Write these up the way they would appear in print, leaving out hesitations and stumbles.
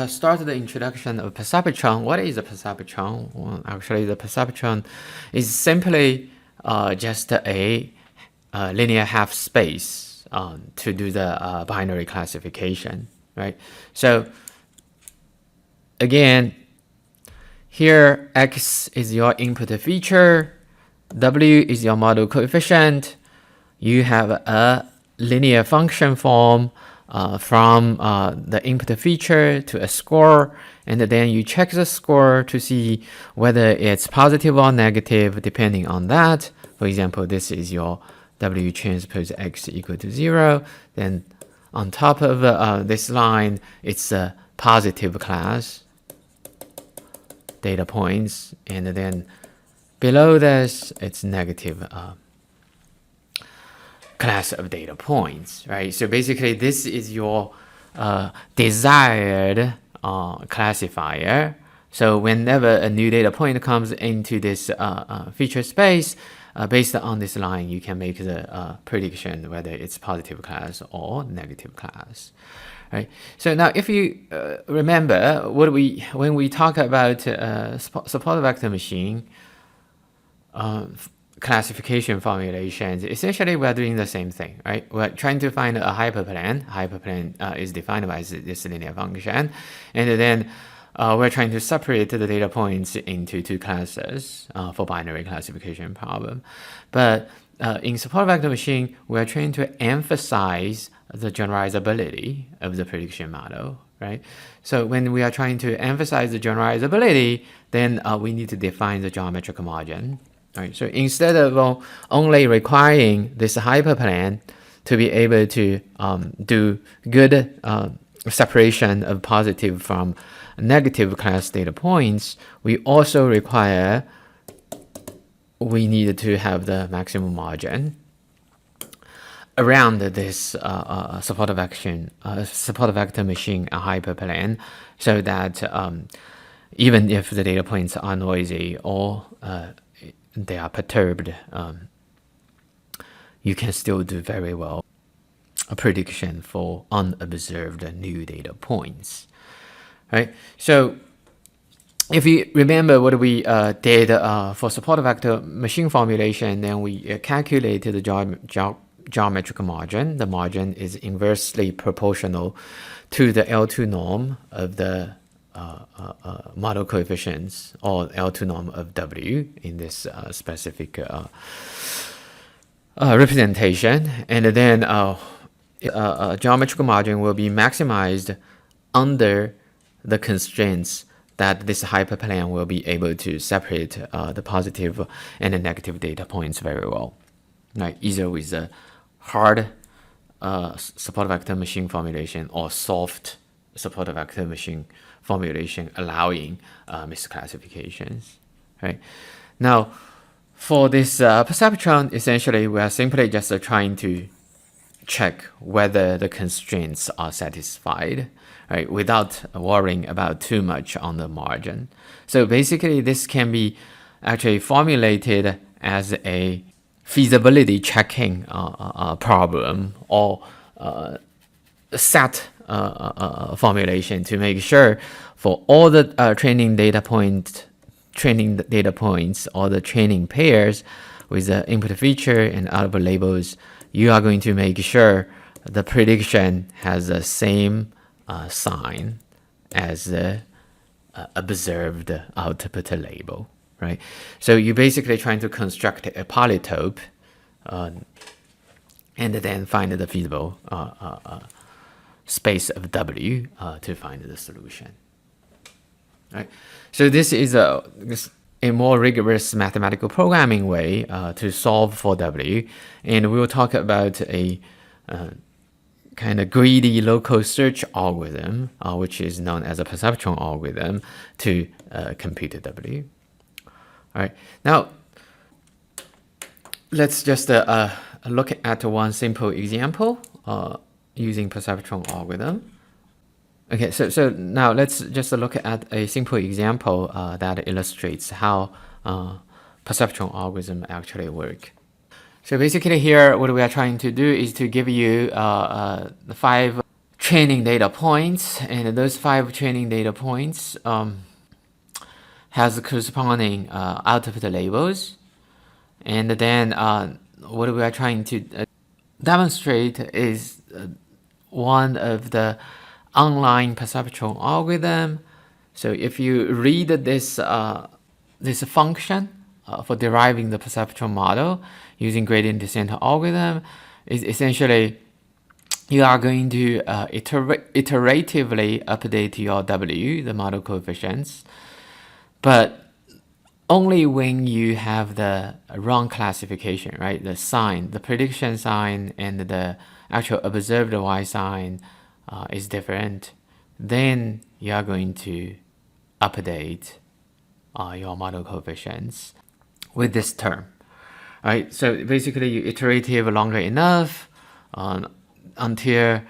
start the introduction of perceptron. What is a perceptron? Well, actually, the perceptron is simply just a linear half space to do the binary classification, right? So again, here x is your input feature, w is your model coefficient. You have a linear function form from the input feature to a score, and then you check the score to see whether it's positive or negative depending on that. For example, this is your w transpose x equal to 0. Then on top of this line, it's a positive class data points, and then below this, it's negative class of data points, right? So basically, this is your desired classifier. So whenever a new data point comes into this feature space, based on this line, you can make the prediction whether it's positive class or negative class, right? So now, if you remember when we talk about support vector machine classification formulations, essentially we're doing the same thing, right? We're trying to find a hyperplane. Hyperplane is defined by this linear function, and then we're trying to separate the data points into two classes for binary classification problem. But in support vector machine, we're trying to emphasize the generalizability of the prediction model, right? So when we are trying to emphasize the generalizability, then we need to define the geometric margin. Right, so instead of only requiring this hyperplane to be able to do good separation of positive from negative class data points, we also require we need to have the maximum margin around this support vector machine hyperplane, so that even if the data points are noisy or they are perturbed, you can still do very well a prediction for unobserved new data points, right? So if you remember what we did for support vector machine formulation, then we calculated the geometric margin. The margin is inversely proportional to the L2 norm of the model coefficients, or L2 norm of W in this specific representation, and then geometric margin will be maximized under the constraints that this hyperplane will be able to separate the positive and the negative data points very well, right? Either with a hard support vector machine formulation or soft support vector machine formulation allowing misclassifications, right? Now, for this perceptron, essentially, we are simply just trying to check whether the constraints are satisfied, right, without worrying about too much on the margin. So basically, this can be actually formulated as a feasibility checking problem, or set formulation to make sure for all the training data points, or the training pairs with the input feature and output labels, you are going to make sure the prediction has the same sign as the observed output label, right? So you're basically trying to construct a polytope and then find the feasible space of W to find the solution. Right. So this is a more rigorous mathematical programming way to solve for W, and we'll talk about a kind of greedy local search algorithm, which is known as a perceptron algorithm, to compute W. All right. Now, let's just look at one simple example using perceptron algorithm. Okay, so now let's just look at a simple example that illustrates how perceptron algorithm actually work. So basically here, what we are trying to do is to give you 5 training data points, and those 5 training data points has corresponding output labels. And then what we are trying to demonstrate is one of the online perceptual algorithm. So if you read this this function for deriving the perceptual model using gradient descent algorithm, is essentially you are going to iteratively update your W, the model coefficients, but only when you have the wrong classification, right? The sign, the prediction sign, and the actual observed Y sign is different, then you are going to update your model coefficients with this term, right? So basically, you iterative longer enough until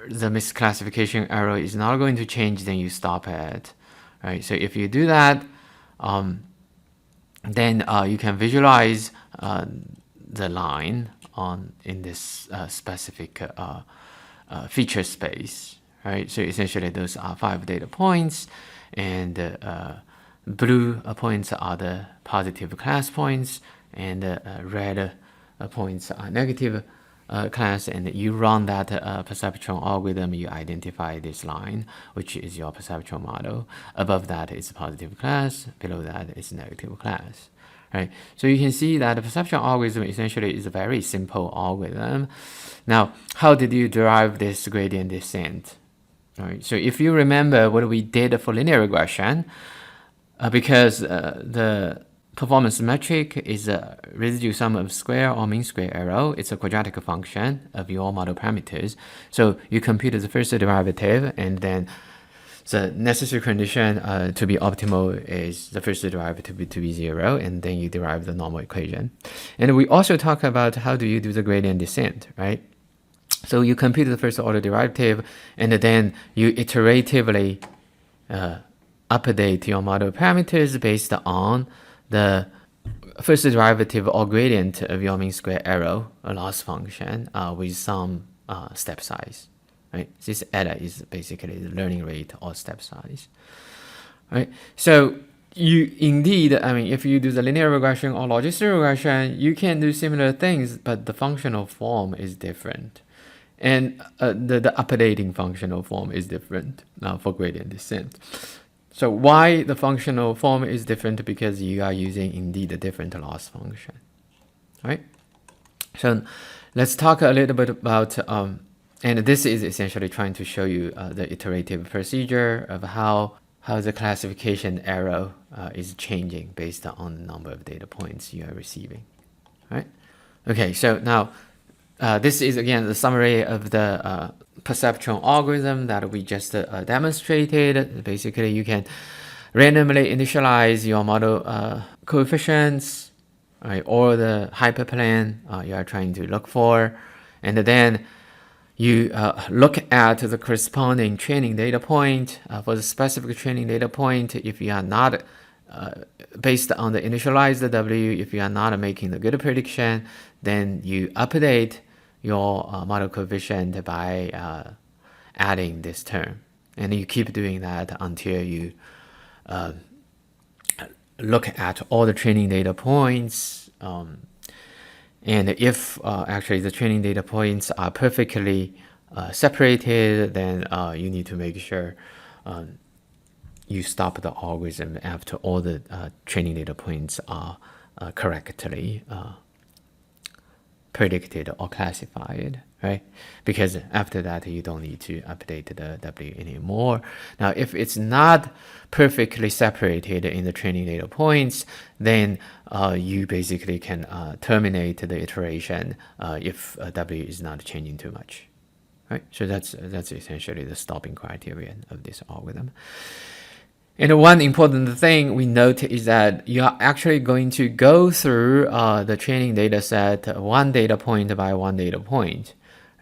the misclassification error is not going to change, then you stop it, right? So if you do that, then you can visualize the line in this specific feature space, right? So essentially, those are 5 data points, and blue points are the positive class points, and red points are negative class, and you run that perceptual algorithm, you identify this line, which is your perceptual model. Above that is positive class, below that is negative class, right? So you can see that the perceptual algorithm essentially is a very simple algorithm. Now, how did you derive this gradient descent? All right, so if you remember what we did for linear regression, because the performance metric is a residual sum of square or mean square error. It's a quadratic function of your model parameters. So you compute the first derivative, and then the necessary condition to be optimal is the first derivative to be 0, and then you derive the normal equation. And we also talk about how do you do the gradient descent, right? So you compute the first order derivative, and then you iteratively update your model parameters based on the first derivative or gradient of your mean square error loss function with some step size, right? This eta is basically the learning rate or step size, right? So you indeed, I mean, if you do the linear regression or logistic regression, you can do similar things, but the functional form is different. And the updating functional form is different for gradient descent. So why the functional form is different? Because you are using indeed a different loss function, right? So let's talk a little bit about, and this is essentially trying to show you the iterative procedure of how the classification error is changing based on the number of data points you are receiving, right? Okay, so now this is again the summary of the perceptual algorithm that we just demonstrated. Basically, you can randomly initialize your model coefficients, right, or the hyperplane you are trying to look for, and then you look at the corresponding training data point for the specific training data point. If you are not based on the initialized W, if you are not making the good prediction, then you update your model coefficient by adding this term, and you keep doing that until you look at all the training data points, and if actually the training data points are perfectly separated, then you need to make sure you stop the algorithm after all the training data points are correctly predicted or classified, right? Because after that, you don't need to update the W anymore. Now, if it's not perfectly separated in the training data points, then you basically can terminate the iteration if W is not changing too much, right? So that's essentially the stopping criterion of this algorithm. And one important thing we note is that you are actually going to go through the training data set one data point by one data point,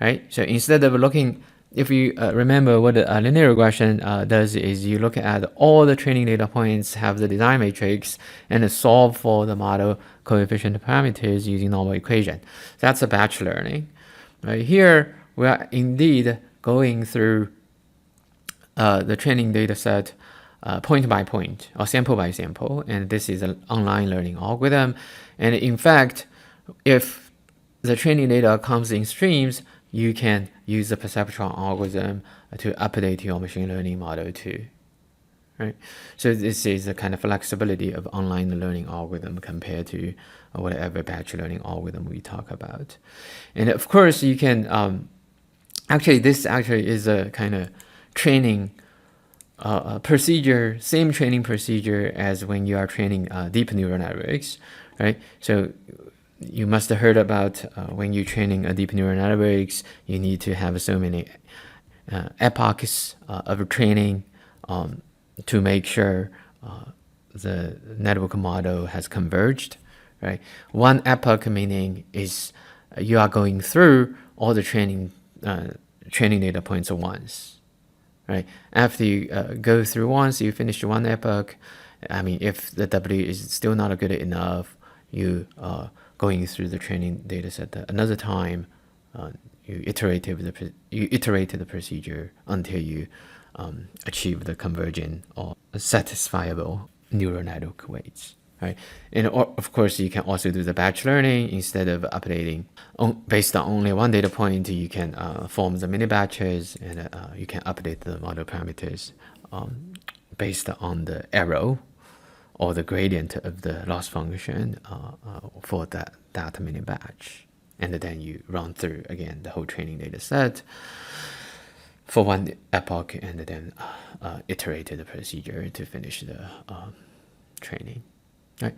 right? So instead of looking, if you remember what linear regression does is you look at all the training data points, have the design matrix, and solve for the model coefficient parameters using normal equation. That's a batch learning. Right here, we are indeed going through the training data set point by point or sample by sample, and this is an online learning algorithm. And in fact, if the training data comes in streams, you can use the perceptron algorithm to update your machine learning model too. Right? So this is the kind of flexibility of online learning algorithm compared to whatever batch learning algorithm we talk about. And of course, you can this actually is a kind of training procedure, same training procedure as when you are training deep neural networks, right? So you must have heard about when you're training a deep neural networks, you need to have so many epochs of training to make sure the network model has converged, right? One epoch meaning is you are going through all the training data points at once, right? After you go through once, you finish one epoch. I mean, if the W is still not good enough, you going through the training data set another time. You iterated the procedure until you achieve the convergent or satisfiable neural network weights, right? And of course, you can also do the batch learning. Instead of updating based on only one data point, you can form the mini batches, and you can update the model parameters based on the arrow or the gradient of the loss function for that mini batch. And then you run through again the whole training data set for one epoch, and then iterate the procedure to finish the training. Right.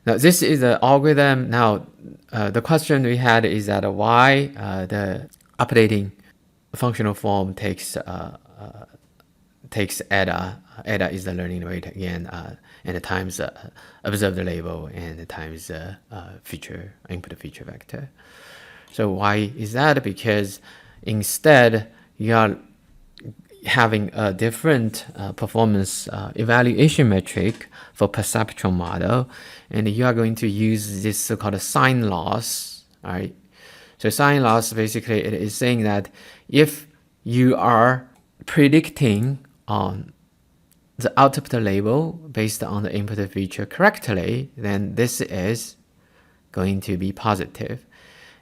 Now this is the algorithm. Now the question we had is that why the updating functional form takes eta. Eta is the learning rate again, and times observed label and times input feature vector. So why is that? Because instead you are having a different performance evaluation metric for perceptron model, and you are going to use this so-called sign loss. All right. So sign loss, basically it is saying that if you are predicting the output label based on the input feature correctly, then this is going to be positive.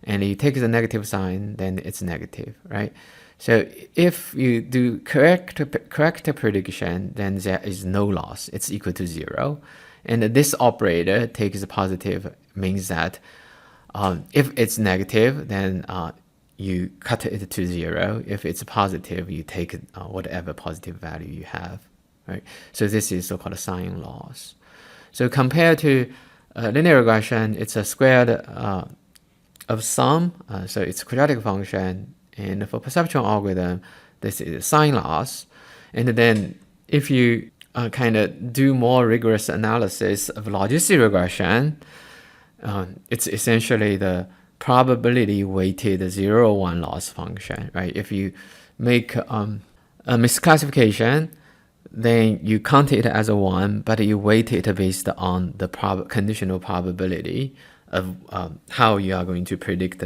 And you take the negative sign, then it's negative, right? So if you do correct prediction, then there is no loss. It's equal to 0. And this operator takes the positive, means that if it's negative, then you cut it to 0. If it's positive, you take whatever positive value you have, right? So this is so-called a sign loss. So compared to linear regression, it's a squared of sum, so it's a quadratic function. And for perceptron algorithm, this is sign loss. And then if you kind of do more rigorous analysis of logistic regression, it's essentially the probability weighted 0-1 loss function, right? If you make a misclassification, then you count it as a 1, but you weight it based on the conditional probability of how you are going to predict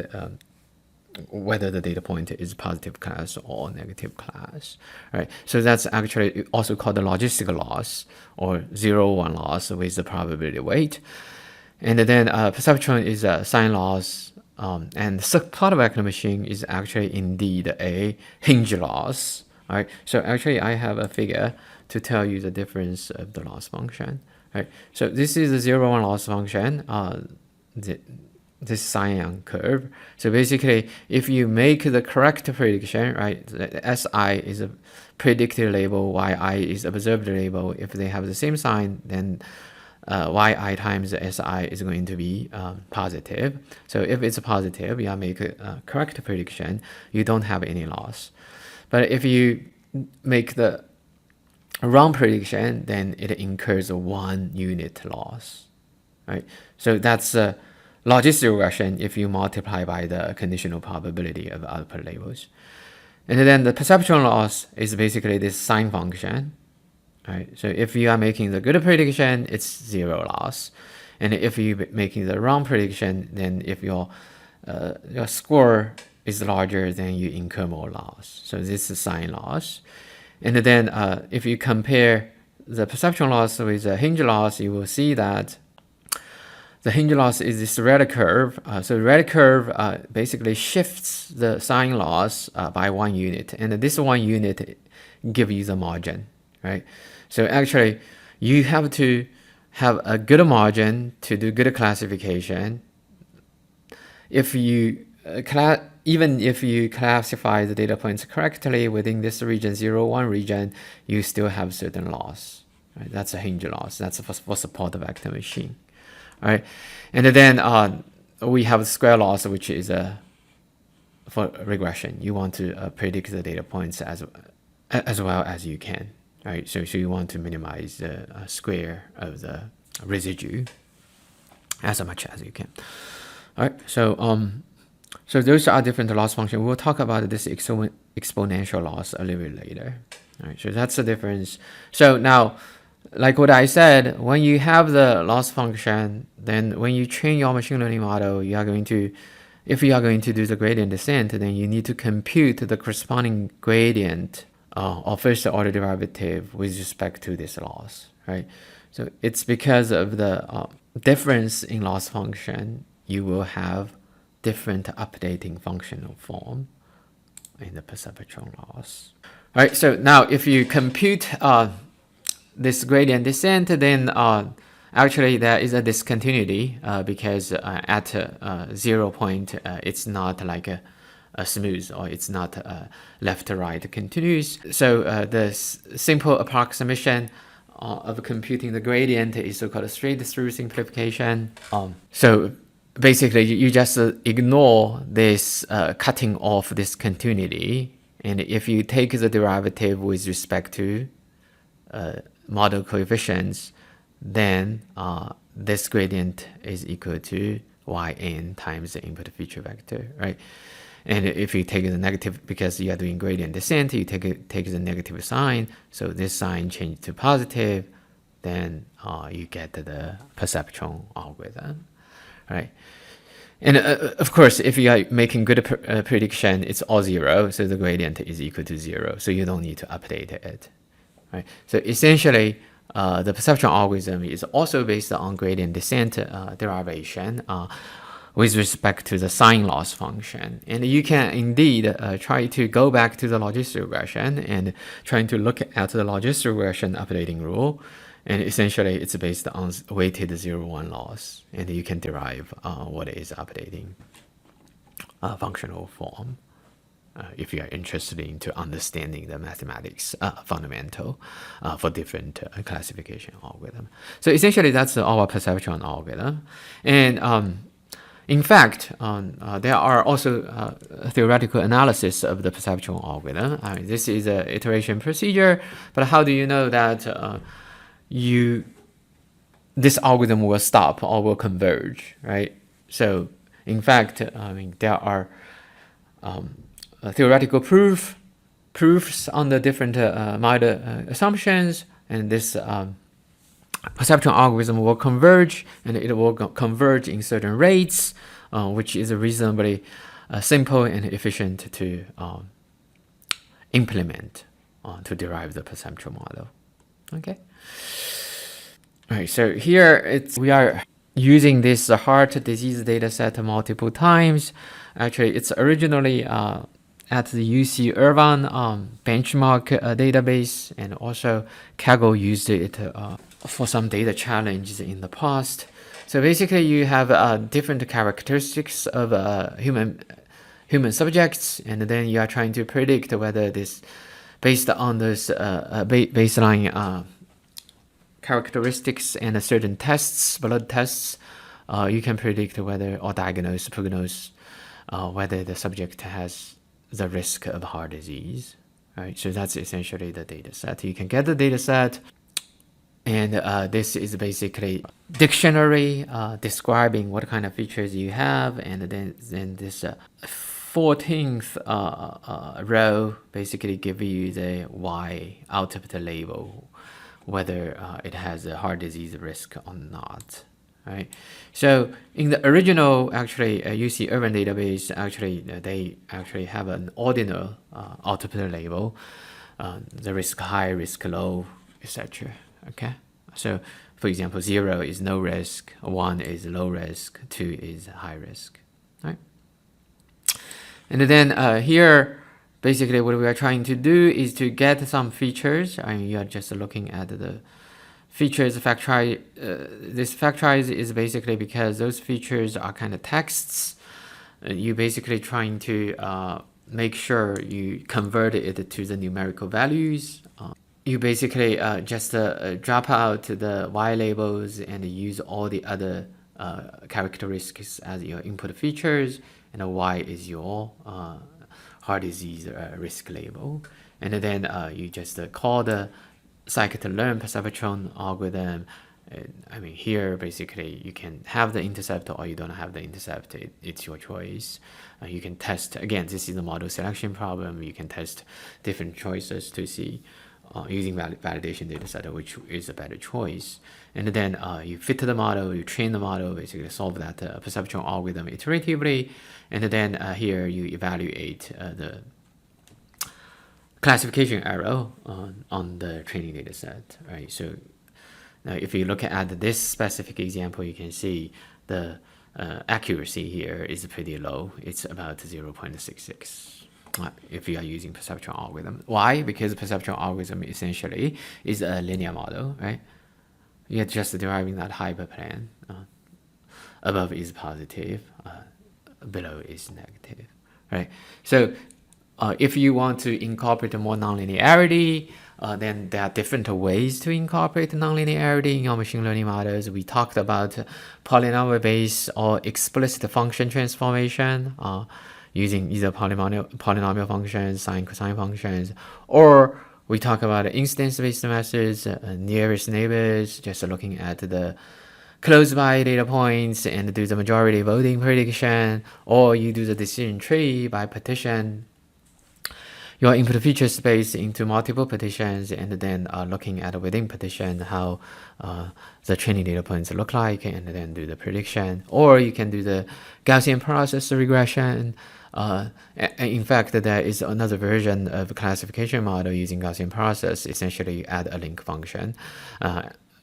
whether the data point is positive class or negative class, right? So that's actually also called the logistic loss or 0-1 loss with the probability weight. And then perceptron is a sign loss, and part of vector machine is actually indeed a hinge loss, right? So actually I have a figure to tell you the difference of the loss function, right? So this is a 0-1 loss function, this Sion curve. So basically, if you make the correct prediction, right, the Si is a predicted label, Yi is observed label. If they have the same sign, then Yi times Si is going to be positive. So if it's positive, you make a correct prediction, you don't have any loss. But if you make the wrong prediction, then it incurs a 1 unit loss, right? So that's logistic regression if you multiply by the conditional probability of output labels. And then the perceptron loss is basically this sign function, right? So if you are making the good prediction, it's 0 loss. And if you're making the wrong prediction, then if your score is larger, then you incur more loss. So this is sign loss. And then if you compare the perception loss with the hinge loss, you will see that the hinge loss is this red curve. So red curve basically shifts the sign loss by 1 unit. And this 1 unit gives you the margin, right? So actually, you have to have a good margin to do good classification. If you even if you classify the data points correctly within this region, 0, 1 region, you still have certain loss. Right? That's a hinge loss. That's for support vector machine. All right, and then we have square loss, which is for regression. You want to predict the data points as well as you can. Right, so you want to minimize the square of the residue as much as you can. All right, so those are different loss functions. We'll talk about this exponential loss a little bit later. All right, so that's the difference. So now, like what I said, when you have the loss function, then when you train your machine learning model, if you are going to do the gradient descent, then you need to compute the corresponding gradient or first order derivative with respect to this loss, right? So it's because of the difference in loss function, you will have different updating functional form in the perceptron loss. All right, so now if you compute this gradient descent, then actually there is a discontinuity because at 0 point, it's not like a smooth, or it's not left to right continuous. So the simple approximation of computing the gradient is so-called straight through simplification. So basically, you just ignore this cutting off this continuity, and if you take the derivative with respect to model coefficients, then this gradient is equal to yn times the input feature vector, right? And if you take the negative, because you are doing gradient descent, you take the negative sign, so this sign changes to positive, then you get the perceptron algorithm, right? And of course, if you are making good prediction, it's all 0, so the gradient is equal to 0, so you don't need to update it, right? So essentially, the perceptron algorithm is also based on gradient descent derivation with respect to the sign loss function. And you can indeed try to go back to the logistic regression and trying to look at the logistic regression updating rule. And essentially, it's based on weighted 0-1 loss. And you can derive what is updating functional form if you are interested into understanding the mathematics fundamental for different classification algorithm. So essentially, that's our perceptron algorithm. And in fact, there are also theoretical analysis of the perceptron algorithm. This is an iteration procedure, but how do you know that this algorithm will stop or will converge, right? So in fact, there are theoretical proofs on the different model assumptions, and this perceptron algorithm will converge, and it will converge in certain rates, which is reasonably simple and efficient to implement to derive the perceptron model. Okay. All right. So here we are using this heart disease data set multiple times. Actually, it's originally at the UC Irvine benchmark database, and also Kaggle used it for some data challenges in the past. So basically, you have different characteristics of human subjects, and then you are trying to predict whether this, based on this baseline characteristics and certain tests, blood tests, you can predict whether, or prognose whether the subject has the risk of heart disease, right? So that's essentially the data set. You can get the data set, and this is basically dictionary describing what kind of features you have, and then this 14th row basically give you the Y out of the label, whether it has a heart disease risk or not, right? So in the original, actually, UC Urban database, actually, they actually have an ordinal output label, the risk high, risk low, etc. Okay, so for example, 0 is no risk, 1 is low risk, 2 is high risk, right? And then here, basically what we are trying to do is to get some features. I mean, you are just looking at the features factorize. This factorize is basically because those features are kind of texts. You basically trying to make sure you convert it to the numerical values. You basically just drop out the y labels and use all the other characteristics as your input features, and y is your heart disease risk label. And then you just call the scikit-learn perceptron algorithm. I mean, here basically you can have the intercept or you don't have the intercept. It's your choice. You can test, again, this is a model selection problem. You can test different choices to see using validation data set, which is a better choice. And then you fit the model, you train the model, basically solve that perceptron algorithm iteratively. And then here you evaluate the classification error on the training data set, right? So now if you look at this specific example, you can see the accuracy here is pretty low. It's about 0.66. If you are using perceptron algorithm. Why? Because perceptron algorithm essentially is a linear model, right? You're just deriving that hyperplane. Above is positive, below is negative, right? So if you want to incorporate more nonlinearity, then there are different ways to incorporate nonlinearity in your machine learning models. We talked about polynomial-based or explicit function transformation, using either polynomial functions, sine, cosine functions, or we talk about instance-based methods, nearest neighbors, just looking at the close by data points and do the majority voting prediction, or you do the decision tree by partition your input feature space into multiple partitions, and then looking at within partition how the training data points look like, and then do the prediction. Or you can do the Gaussian process regression. In fact, there is another version of a classification model using Gaussian process. Essentially, you add a link function,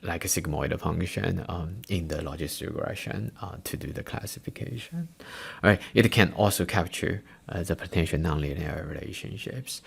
like a sigmoid function in the logistic regression to do the classification. All right, it can also capture the potential nonlinear relationships.